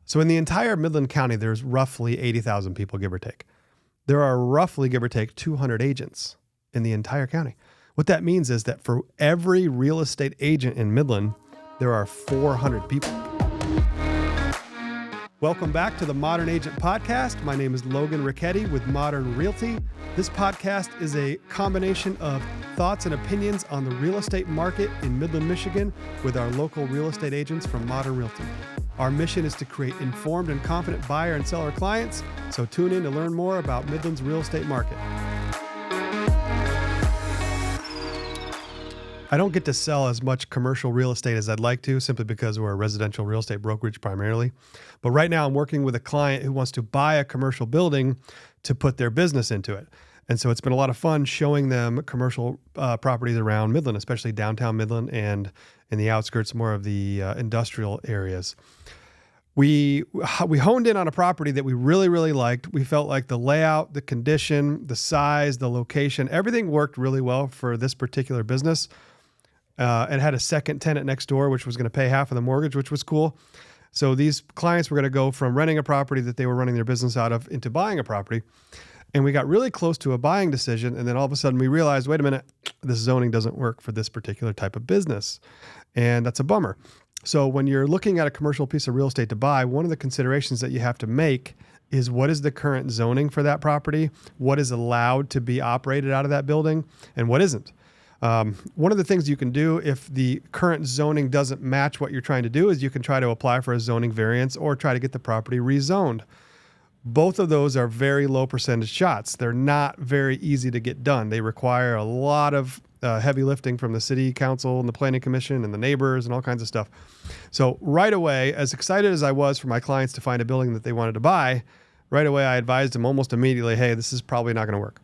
So in the entire Midland County, there's roughly 80,000 people, give or take. There are roughly, give or take, 200 agents in the entire county. What that means is that for every real estate agent in Midland, there are 400 people. Welcome back to the Modern Agent Podcast. My name is Logan Ricchetti with Modern Realty. This podcast is a combination of thoughts and opinions on the real estate market in Midland, Michigan with our local real estate agents from Modern Realty. Our mission is to create informed and confident buyer and seller clients, so tune in to learn more about Midland's real estate market. I don't get to sell as much commercial real estate as I'd like to, simply because we're a residential real estate brokerage primarily. But right now I'm working with a client who wants to buy a commercial building to put their business into it. And so it's been a lot of fun showing them commercial properties around Midland, especially downtown Midland and in the outskirts, more of the industrial areas. We honed in on a property that we really, really liked. We felt like the layout, the condition, the size, the location, everything worked really well for this particular business. It had a second tenant next door, which was going to pay half of the mortgage, which was cool. So these clients were going to go from renting a property that they were running their business out of into buying a property. And we got really close to a buying decision. And then all of a sudden we realized, wait a minute, this zoning doesn't work for this particular type of business. And that's a bummer. So when you're looking at a commercial piece of real estate to buy, one of the considerations that you have to make is what is the current zoning for that property? What is allowed to be operated out of that building and what isn't? One of the things you can do if the current zoning doesn't match what you're trying to do is you can try to apply for a zoning variance or try to get the property rezoned. Both of those are very low percentage shots. They're not very easy to get done. They require a lot of heavy lifting from the city council and the planning commission and the neighbors and all kinds of stuff. So right away, as excited as I was for my clients to find a building that they wanted to buy, right away I advised them almost immediately, hey, this is probably not going to work.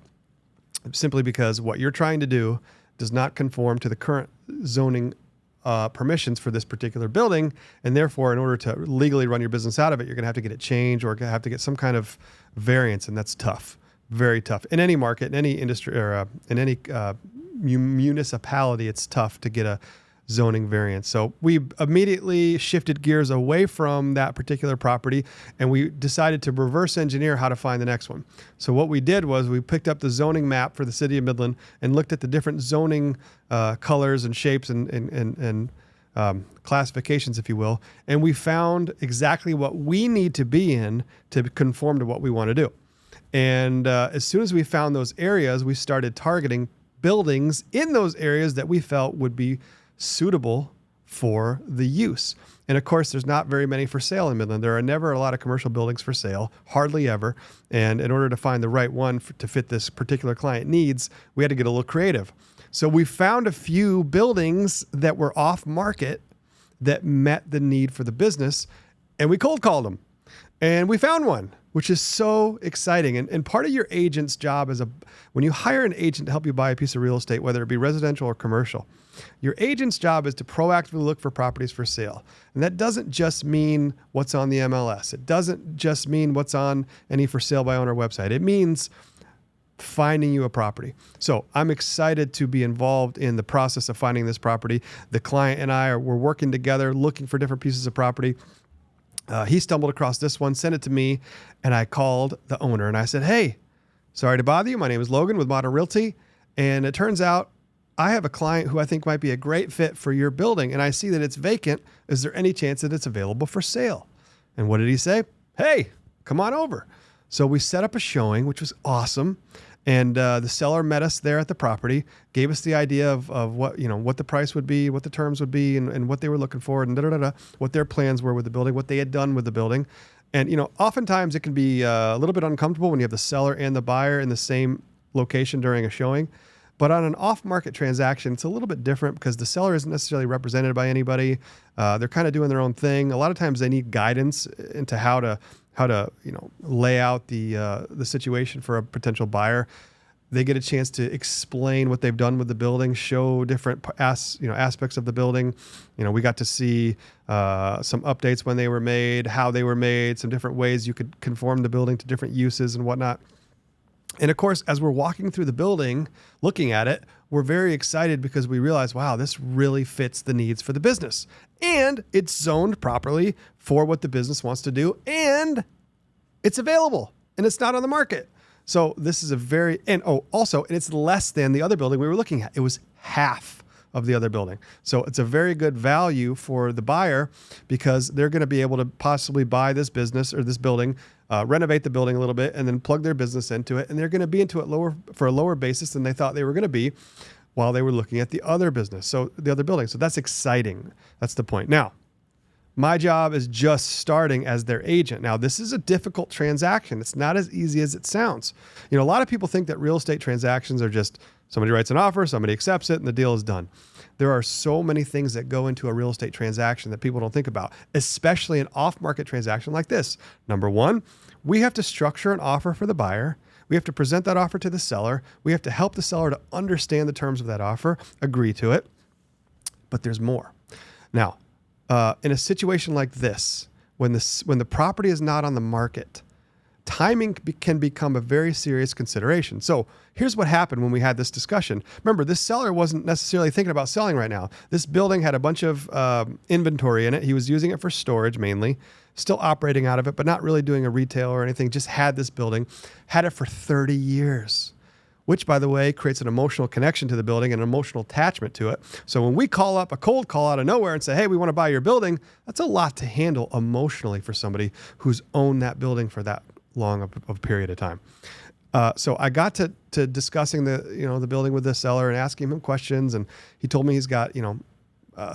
Simply because what you're trying to do does not conform to the current zoning permissions for this particular building. And therefore, in order to legally run your business out of it, you're going to have to get it changed or have to get some kind of variance. And that's tough, very tough. In any market, in any industry, or in any municipality, it's tough to get a zoning variance. So we immediately shifted gears away from that particular property and we decided to reverse engineer how to find the next one. So what we did was we picked up the zoning map for the city of Midland and looked at the different zoning colors and shapes and classifications, if you will. And we found exactly what we need to be in to conform to what we want to do. And as soon as we found those areas, we started targeting buildings in those areas that we felt would be suitable for the use. And of course, there's not very many for sale in Midland. There are never a lot of commercial buildings for sale, hardly ever. And in order to find the right one to fit this particular client needs, we had to get a little creative. So we found a few buildings that were off market that met the need for the business, and we cold called them. And we found one, which is so exciting. And part of your agent's job is when you hire an agent to help you buy a piece of real estate, whether it be residential or commercial, your agent's job is to proactively look for properties for sale. And that doesn't just mean what's on the MLS. It doesn't just mean what's on any for sale by owner website. It means finding you a property. So I'm excited to be involved in the process of finding this property. The client and I we're working together, looking for different pieces of property. He stumbled across this one, sent it to me, and I called the owner and I said, hey, sorry to bother you. My name is Logan with Modern Realty. And it turns out I have a client who I think might be a great fit for your building. And I see that it's vacant. Is there any chance that it's available for sale? And what did he say? Hey, come on over. So we set up a showing, which was awesome. And the seller met us there at the property, gave us the idea of what the price would be, what the terms would be, and what they were looking for, and what their plans were with the building, what they had done with the building. And oftentimes it can be a little bit uncomfortable when you have the seller and the buyer in the same location during a showing. But on an off-market transaction, it's a little bit different because the seller isn't necessarily represented by anybody. They're kind of doing their own thing. A lot of times they need guidance into how to lay out the situation for a potential buyer. They get a chance to explain what they've done with the building, show different aspects of the building. We got to see some updates when they were made, how they were made, some different ways you could conform the building to different uses and whatnot. And of course, as we're walking through the building, looking at it, we're very excited because we realize, wow, this really fits the needs for the business. And it's zoned properly for what the business wants to do. And it's available and it's not on the market. So this is also, it's less than the other building we were looking at. It was half of the other building. So it's a very good value for the buyer because they're going to be able to possibly buy this business or this building, renovate the building a little bit, and then plug their business into it. And they're going to be into it for a lower basis than they thought they were going to be while they were looking at the other business. So the other building. So that's exciting. That's the point. Now, my job is just starting as their agent. Now, this is a difficult transaction. It's not as easy as it sounds. A lot of people think that real estate transactions are just somebody writes an offer, somebody accepts it, and the deal is done. There are so many things that go into a real estate transaction that people don't think about, especially an off-market transaction like this. Number one, we have to structure an offer for the buyer. We have to present that offer to the seller. We have to help the seller to understand the terms of that offer, agree to it. But there's more. Now, in a situation like this, when the property is not on the market, timing can become a very serious consideration. So here's what happened when we had this discussion. Remember, this seller wasn't necessarily thinking about selling right now. This building had a bunch of inventory in it. He was using it for storage mainly, still operating out of it, but not really doing a retail or anything, just had this building, had it for 30 years. Which, by the way, creates an emotional connection to the building and an emotional attachment to it. So when we call up a cold call out of nowhere and say, hey, we want to buy your building, that's a lot to handle emotionally for somebody who's owned that building for that long of a period of time. So I got to discussing the building with the seller and asking him questions. And he told me he's got,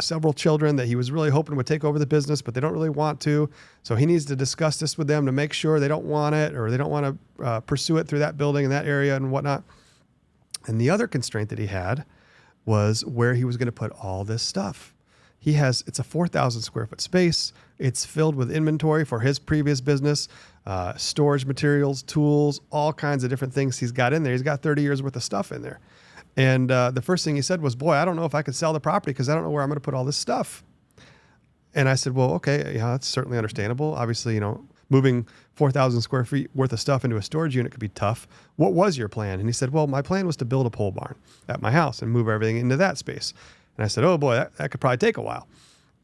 several children that he was really hoping would take over the business, but they don't really want to. So he needs to discuss this with them to make sure they don't want it or they don't want to pursue it through that building in that area and whatnot. And the other constraint that he had was where he was going to put all this stuff. It's a 4,000 square foot space. It's filled with inventory for his previous business, storage materials, tools, all kinds of different things he's got in there. He's got 30 years worth of stuff in there. And the first thing he said was, boy, I don't know if I could sell the property because I don't know where I'm going to put all this stuff. And I said, well, okay, yeah, that's certainly understandable. Obviously, moving 4,000 square feet worth of stuff into a storage unit could be tough. What was your plan? And he said, well, my plan was to build a pole barn at my house and move everything into that space. And I said, oh boy, that could probably take a while.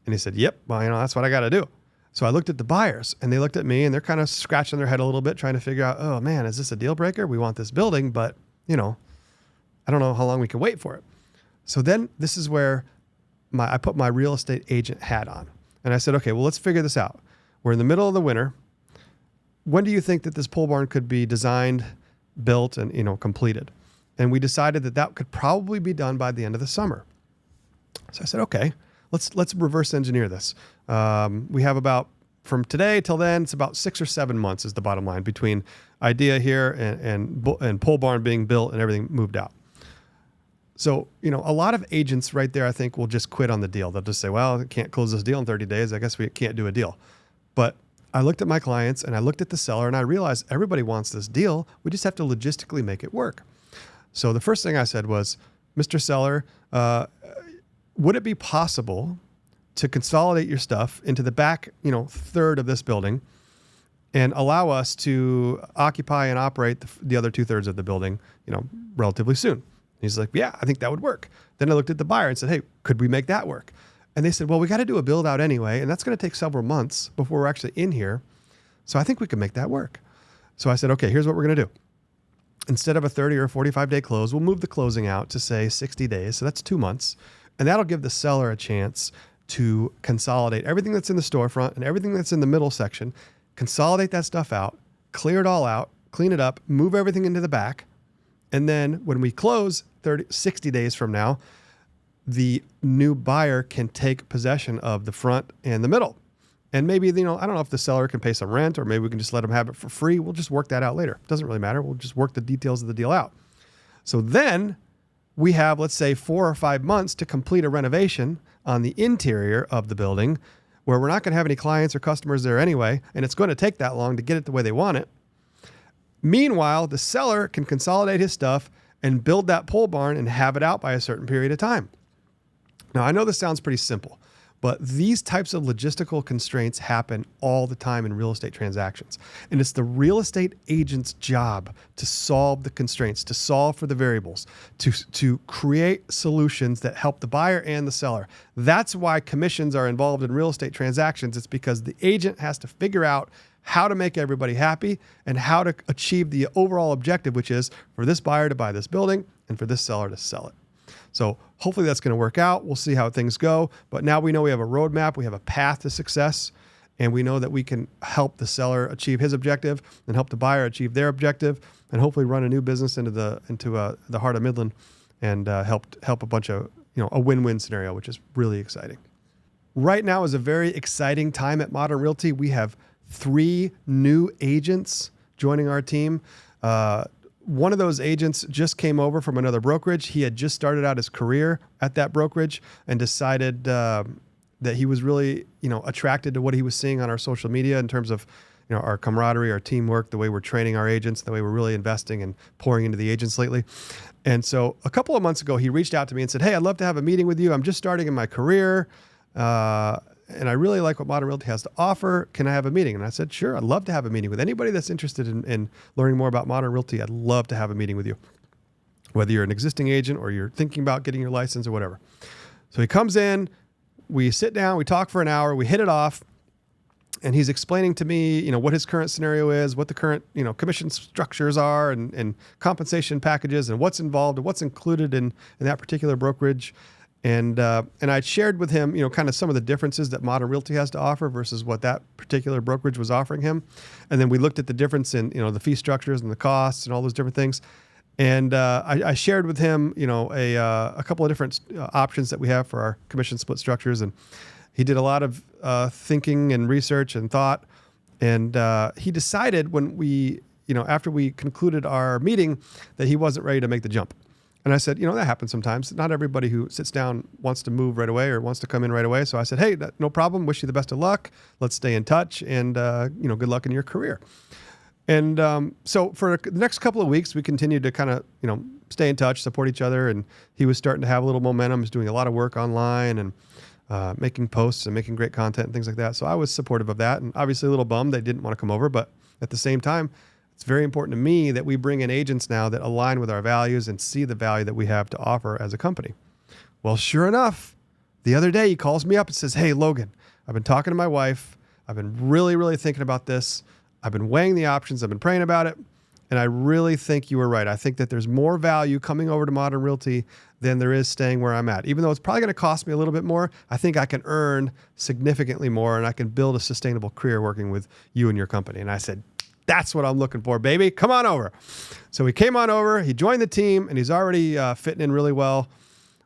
And he said, yep, well, that's what I got to do. So I looked at the buyers and they looked at me and they're kind of scratching their head a little bit, trying to figure out, oh man, is this a deal breaker? We want this building, but I don't know how long we can wait for it. So then this is where I put my real estate agent hat on. And I said, okay, well, let's figure this out. We're in the middle of the winter. When do you think that this pole barn could be designed, built, and completed? And we decided that could probably be done by the end of the summer. So I said, okay, let's reverse engineer this. We have about, from today till then, it's about 6 or 7 months is the bottom line between idea here and pole barn being built and everything moved out. So, a lot of agents right there, I think, will just quit on the deal. They'll just say, well, I can't close this deal in 30 days. I guess we can't do a deal. But I looked at my clients and I looked at the seller and I realized everybody wants this deal. We just have to logistically make it work. So the first thing I said was, Mr. Seller, would it be possible to consolidate your stuff into the back, third of this building and allow us to occupy and operate the other 2/3 of the building, relatively soon? He's like, yeah, I think that would work. Then I looked at the buyer and said, hey, could we make that work? And they said, well, we got to do a build out anyway. And that's going to take several months before we're actually in here. So I think we can make that work. So I said, okay, here's what we're going to do. Instead of a 30 or 45 day close, we'll move the closing out to say 60 days. So that's 2 months. And that'll give the seller a chance to consolidate everything that's in the storefront and everything that's in the middle section, consolidate that stuff out, clear it all out, clean it up, move everything into the back. And then when we close 60 days from now, the new buyer can take possession of the front and the middle. And maybe, I don't know if the seller can pay some rent or maybe we can just let them have it for free. We'll just work that out later. It doesn't really matter. We'll just work the details of the deal out. So then we have, let's say, 4 or 5 months to complete a renovation on the interior of the building where we're not going to have any clients or customers there anyway. And it's going to take that long to get it the way they want it. Meanwhile, the seller can consolidate his stuff and build that pole barn and have it out by a certain period of time. Now, I know this sounds pretty simple, But these types of logistical constraints happen all the time in real estate transactions. And it's the real estate agent's job to solve the constraints, to solve for the variables, to create solutions that help the buyer and the seller. That's why commissions are involved in real estate transactions. It's because the agent has to figure out how to make everybody happy and how to achieve the overall objective, which is for this buyer to buy this building and for this seller to sell it. So hopefully that's going to work out. We'll see how things go. But now we know we have a roadmap. We have a path to success. And we know that we can help the seller achieve his objective and help the buyer achieve their objective and hopefully run a new business into the heart of Midland and help a bunch of, a win-win scenario, which is really exciting. Right now is a very exciting time at Modern Realty. We have 3 new agents joining our team. One of those agents just came over from another brokerage. He had just started out his career at that brokerage and decided that he was really, attracted to what he was seeing on our social media in terms of, our camaraderie, our teamwork, the way we're training our agents, the way we're really investing and pouring into the agents lately. And so a couple of months ago, he reached out to me and said, "Hey, I'd love to have a meeting with you. I'm just starting in my career. And I really like what Modern Realty has to offer. Can I have a meeting?" And I said, "Sure, I'd love to have a meeting with anybody that's interested in learning more about Modern Realty. I'd love to have a meeting with you, whether you're an existing agent or you're thinking about getting your license or whatever." So he comes in, we sit down, we talk for an hour, we hit it off, and he's explaining to me, what his current scenario is, what the current, commission structures are and compensation packages and what's involved and what's included in that particular brokerage. And I shared with him, kind of some of the differences that Modern Realty has to offer versus what that particular brokerage was offering him. And then we looked at the difference in, the fee structures and the costs and all those different things. And I shared with him, a couple of different options that we have for our commission split structures. And he did a lot of thinking and research and thought. And he decided when we, after we concluded our meeting, that he wasn't ready to make the jump. And I said, that happens sometimes. Not everybody who sits down wants to move right away or wants to come in right away. So I said, "Hey, no problem. Wish you the best of luck. Let's stay in touch and, good luck in your career." And so for the next couple of weeks, we continued to kind of, stay in touch, support each other. And he was starting to have a little momentum. He was doing a lot of work online and making posts and making great content and things like that. So I was supportive of that. And obviously a little bummed they didn't want to come over. But at the same time, it's very important to me that we bring in agents now that align with our values and see the value that we have to offer as a company. Well, sure enough, the other day he calls me up and says, "Hey, Logan, I've been talking to my wife. I've been really, really thinking about this. I've been weighing the options. I've been praying about it. And I really think you were right. I think that there's more value coming over to Modern Realty than there is staying where I'm at. Even though it's probably going to cost me a little bit more, I think I can earn significantly more and I can build a sustainable career working with you and your company." And I said, "That's what I'm looking for, baby. Come on over." So he came on over, he joined the team, and he's already fitting in really well.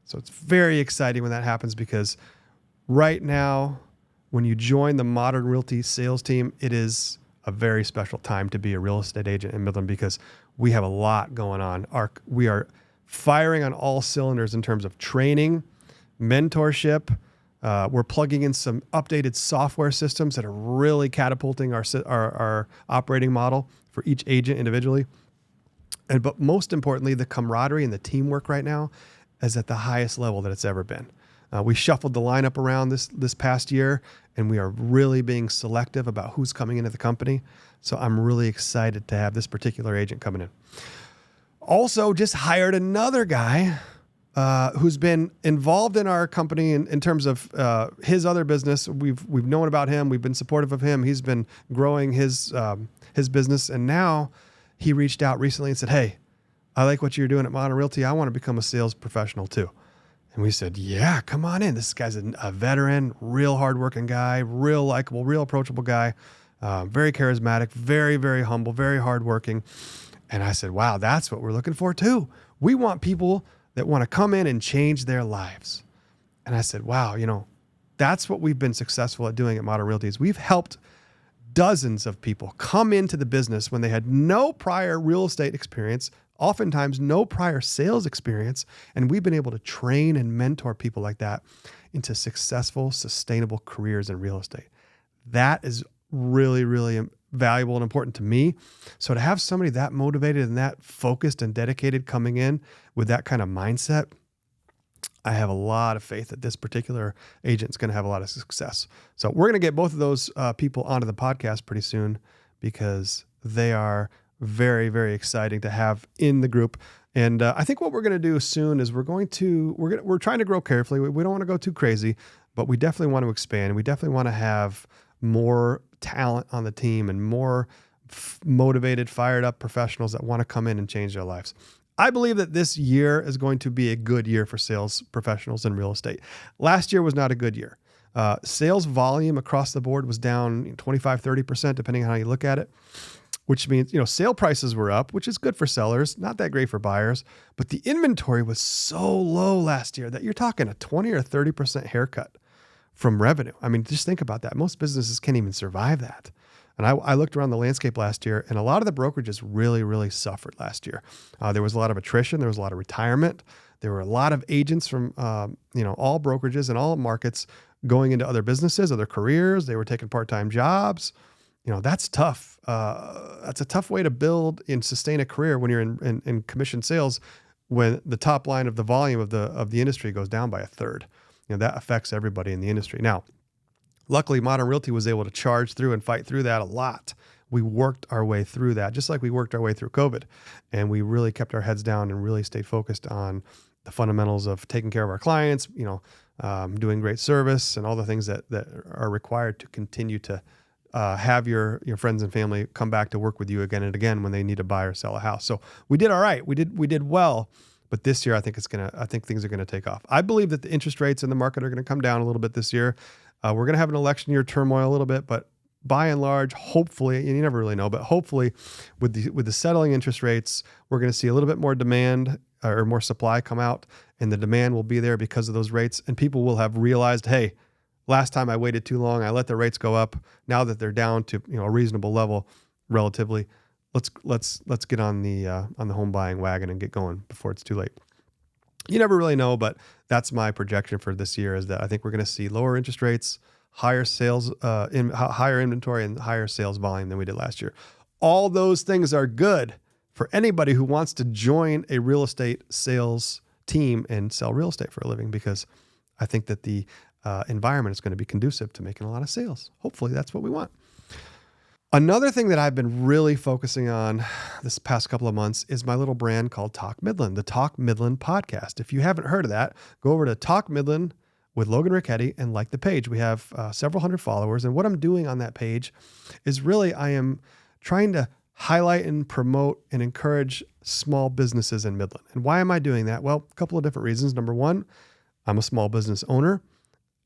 So it's very exciting when that happens because right now, when you join the Modern Realty sales team, it is a very special time to be a real estate agent in Midland because we have a lot going on. We are firing on all cylinders in terms of training, mentorship. We're plugging in some updated software systems that are really catapulting our operating model for each agent individually. But most importantly, the camaraderie and the teamwork right now is at the highest level that it's ever been. We shuffled the lineup around this past year, and we are really being selective about who's coming into the company. So I'm really excited to have this particular agent coming in. Also, just hired another guy who's been involved in our company in terms of his other business. We've known about him. We've been supportive of him. He's been growing his business, and now he reached out recently and said, "Hey, I like what you're doing at Modern Realty. I want to become a sales professional too." And we said, "Yeah, come on in. This guy's a veteran, real hardworking guy, real likable, real approachable guy, very charismatic, very, very humble, very hardworking." And I said, "Wow, that's what we're looking for too. We want people that want to come in and change their lives." And I said, "Wow, that's what we've been successful at doing at Modern Realty is we've helped dozens of people come into the business when they had no prior real estate experience, oftentimes no prior sales experience. And we've been able to train and mentor people like that into successful, sustainable careers in real estate. That is really, really valuable and important to me. So to have somebody that motivated and that focused and dedicated coming in with that kind of mindset, I have a lot of faith that this particular agent is going to have a lot of success. So we're going to get both of those people onto the podcast pretty soon because they are very, very exciting to have in the group. And I think what we're going to do soon is we're trying to grow carefully. We don't want to go too crazy, but we definitely want to expand. We definitely want to have more talent on the team and more motivated, fired up professionals that want to come in and change their lives. I believe that this year is going to be a good year for sales professionals in real estate. Last year was not a good year. Sales volume across the board was down 25, 30%, depending on how you look at it, which means, sale prices were up, which is good for sellers, not that great for buyers, but the inventory was so low last year that you're talking a 20 or 30% haircut from revenue. I mean, just think about that. Most businesses can't even survive that. And I looked around the landscape last year, and a lot of the brokerages really, really suffered last year. There was a lot of attrition. There was a lot of retirement. There were a lot of agents from, all brokerages and all markets going into other businesses, other careers. They were taking part-time jobs. That's tough. That's a tough way to build and sustain a career when you're in commission sales, when the top line of the volume of the industry goes down by a third. That affects everybody in the industry. Now, luckily, Modern Realty was able to charge through and fight through that a lot. We worked our way through that, just like we worked our way through COVID. And we really kept our heads down and really stayed focused on the fundamentals of taking care of our clients, doing great service and all the things that are required to continue to have your friends and family come back to work with you again and again when they need to buy or sell a house. So we did all right. We did well. But this year, I think things are going to take off. I believe that the interest rates in the market are going to come down a little bit this year. We're going to have an election year turmoil a little bit, but by and large, hopefully, and you never really know, but hopefully with the settling interest rates, we're going to see a little bit more demand or more supply come out, and the demand will be there because of those rates. And people will have realized, hey, last time I waited too long, I let the rates go up. Now that they're down to a reasonable level relatively, let's get on the home buying wagon and get going before it's too late. You never really know, but that's my projection for this year, is that I think we're going to see lower interest rates, higher sales, higher inventory, and higher sales volume than we did last year. All those things are good for anybody who wants to join a real estate sales team and sell real estate for a living, because I think that the environment is going to be conducive to making a lot of sales. Hopefully that's what we want. Another thing that I've been really focusing on this past couple of months is my little brand called Talk Midland, the Talk Midland podcast. If you haven't heard of that, go over to Talk Midland with Logan Ricchetti and like the page. We have several hundred followers. And what I'm doing on that page is really, I am trying to highlight and promote and encourage small businesses in Midland. And why am I doing that? Well, a couple of different reasons. Number one, I'm a small business owner.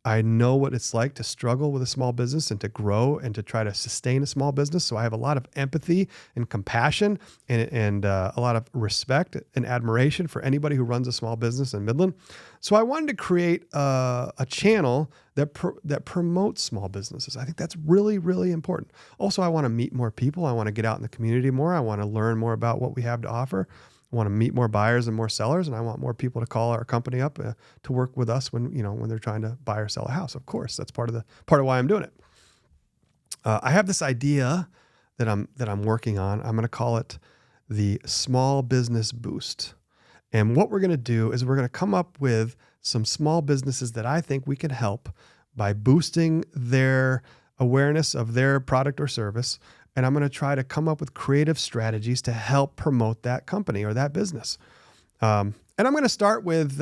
I know what it's like to struggle with a small business and to grow and to try to sustain a small business. So I have a lot of empathy and compassion and a lot of respect and admiration for anybody who runs a small business in Midland. So I wanted to create a channel that promotes small businesses. I think that's really, really important. Also, I want to meet more people. I want to get out in the community more. I want to learn more about what we have to offer. I want to meet more buyers and more sellers, and I want more people to call our company up to work with us when they're trying to buy or sell a house. Of course, that's part of why I'm doing it. I have this idea that I'm working on. I'm going to call it the Small Business Boost. And what we're going to do is we're going to come up with some small businesses that I think we can help by boosting their awareness of their product or service. And I'm going to try to come up with creative strategies to help promote that company or that business. And I'm going to start with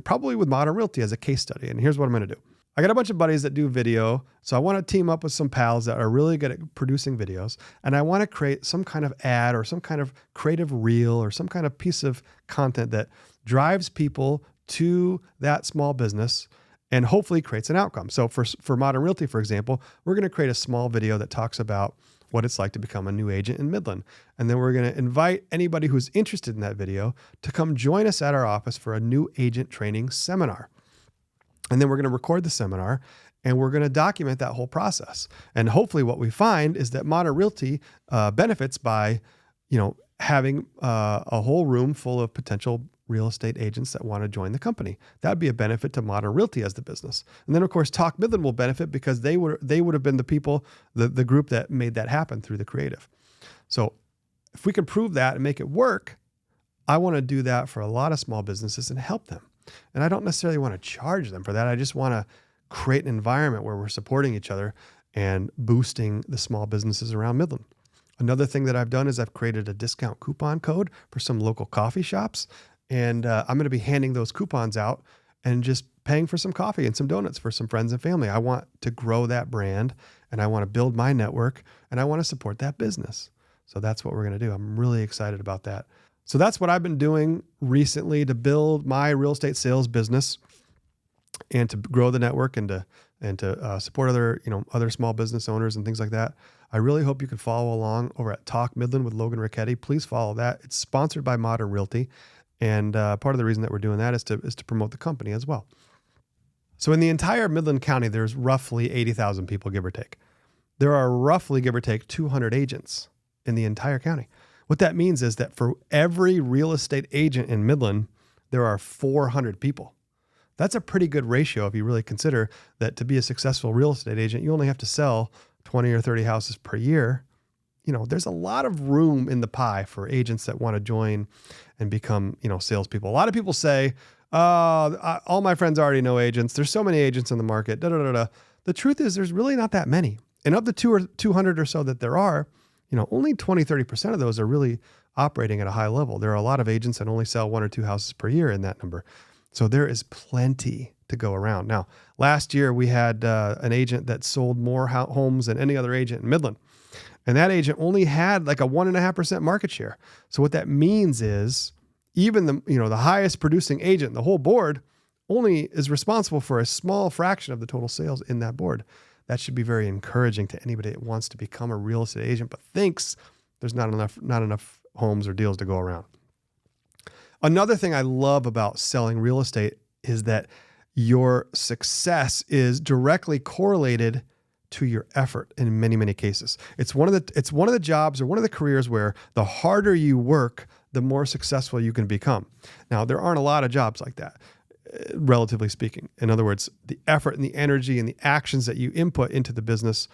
probably with Modern Realty as a case study. And here's what I'm going to do. I got a bunch of buddies that do video. So I want to team up with some pals that are really good at producing videos. And I want to create some kind of ad or some kind of creative reel or some kind of piece of content that drives people to that small business and hopefully creates an outcome. So for Modern Realty, for example, we're going to create a small video that talks about what it's like to become a new agent in Midland. And then we're going to invite anybody who's interested in that video to come join us at our office for a new agent training seminar. And then we're going to record the seminar and we're going to document that whole process. And hopefully what we find is that Modern Realty benefits by, having a whole room full of potential real estate agents that want to join the company. That would be a benefit to Modern Realty as the business. And then of course, Talk Midland will benefit because they would have been the people, the group that made that happen through the creative. So if we can prove that and make it work, I want to do that for a lot of small businesses and help them. And I don't necessarily want to charge them for that. I just want to create an environment where we're supporting each other and boosting the small businesses around Midland. Another thing that I've done is I've created a discount coupon code for some local coffee shops. And I'm going to be handing those coupons out and just paying for some coffee and some donuts for some friends and family. I want to grow that brand, and I want to build my network, and I want to support that business. So that's what we're going to do. I'm really excited about that. So that's what I've been doing recently to build my real estate sales business and to grow the network and to support other small business owners and things like that. I really hope you can follow along over at Talk Midland with Logan Ricchetti. Please follow that. It's sponsored by Modern Realty. And part of the reason that we're doing that is to promote the company as well. So in the entire Midland County, there's roughly 80,000 people, give or take. There are roughly, give or take, 200 agents in the entire county. What that means is that for every real estate agent in Midland, there are 400 people. That's a pretty good ratio if you really consider that to be a successful real estate agent, you only have to sell 20 or 30 houses per year. There's a lot of room in the pie for agents that want to join and become, salespeople. A lot of people say, all my friends already know agents. There's so many agents in the market. The truth is there's really not that many. And of the 200 or so that there are, only 20, 30% of those are really operating at a high level. There are a lot of agents that only sell 1 or 2 houses per year in that number. So there is plenty to go around. Now, last year we had an agent that sold more homes than any other agent in Midland. And that agent only had like a 1.5% market share. So what that means is even the highest producing agent in the whole board only is responsible for a small fraction of the total sales in that board. That should be very encouraging to anybody that wants to become a real estate agent, but thinks there's not enough homes or deals to go around. Another thing I love about selling real estate is that your success is directly correlated to your effort in many, many cases. It's one of the jobs or one of the careers where the harder you work, the more successful you can become. Now, there aren't a lot of jobs like that, relatively speaking. In other words, the effort and the energy and the actions that you input into the business,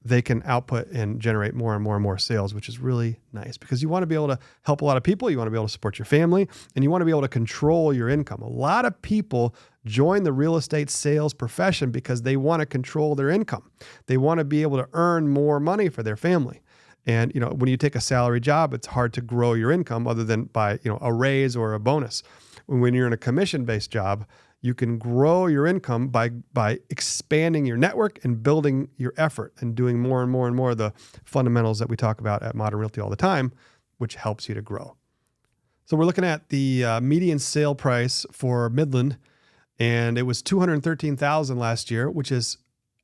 they can output and generate more and more and more sales, which is really nice because you want to be able to help a lot of people. You want to be able to support your family, and you want to be able to control your income. A lot of people join the real estate sales profession because they want to control their income. They want to be able to earn more money for their family. And, when you take a salary job, it's hard to grow your income other than by, a raise or a bonus. When you're in a commission-based job, you can grow your income by expanding your network and building your effort and doing more and more and more of the fundamentals that we talk about at Modern Realty all the time, which helps you to grow. So we're looking at the median sale price for Midland, and it was $213,000 last year, which is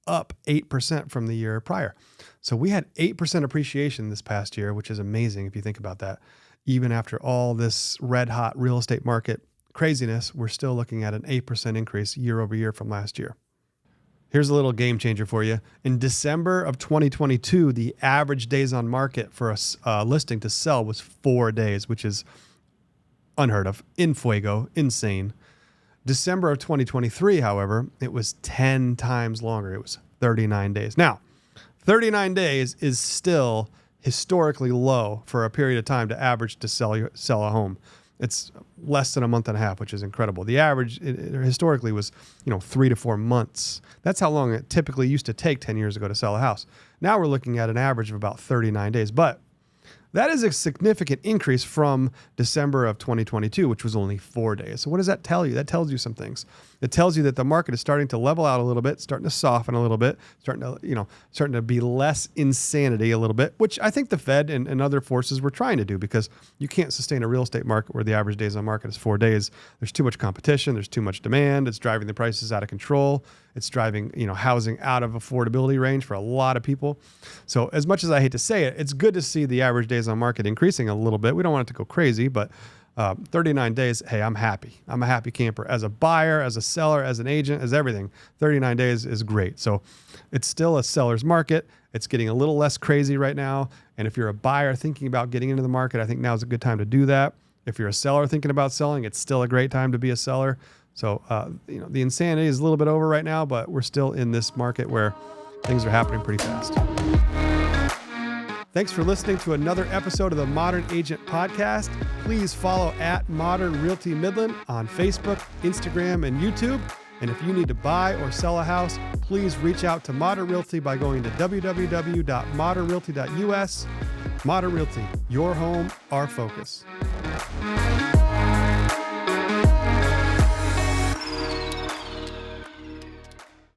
up 8% from the year prior. So we had 8% appreciation this past year, which is amazing if you think about that. Even after all this red hot real estate market craziness, we're still looking at an 8% increase year over year from last year. Here's a little game changer for you. In December of 2022, the average days on market for a listing to sell was 4 days, which is unheard of, in fuego, insane. December of 2023, however, it was 10 times longer. It was 39 days. Now, 39 days is still historically low for a period of time to average to sell a home. It's less than a month and a half, which is incredible. The average historically was, 3 to 4 months. That's how long it typically used to take 10 years ago to sell a house. Now we're looking at an average of about 39 days. But that is a significant increase from December of 2022, which was only 4 days. So what does that tell you? That tells you some things. It tells you that the market is starting to level out a little bit, starting to soften a little bit, starting to be less insanity a little bit, which I think the Fed and other forces were trying to do, because you can't sustain a real estate market where the average days on market is 4 days. There's too much competition. There's too much demand. It's driving the prices out of control. It's driving, housing out of affordability range for a lot of people. So as much as I hate to say it, it's good to see the average days on market increasing a little bit. We don't want it to go crazy, but 39 days, hey, I'm happy. I'm a happy camper. As a buyer, as a seller, as an agent, as everything, 39 days is great. So it's still a seller's market. It's getting a little less crazy right now. And if you're a buyer thinking about getting into the market, I think now's a good time to do that. If you're a seller thinking about selling, it's still a great time to be a seller. So, the insanity is a little bit over right now, but we're still in this market where things are happening pretty fast. Thanks for listening to another episode of the Modern Agent Podcast. Please follow at Modern Realty Midland on Facebook, Instagram, and YouTube. And if you need to buy or sell a house, please reach out to Modern Realty by going to www.modernrealty.us. Modern Realty, your home, our focus.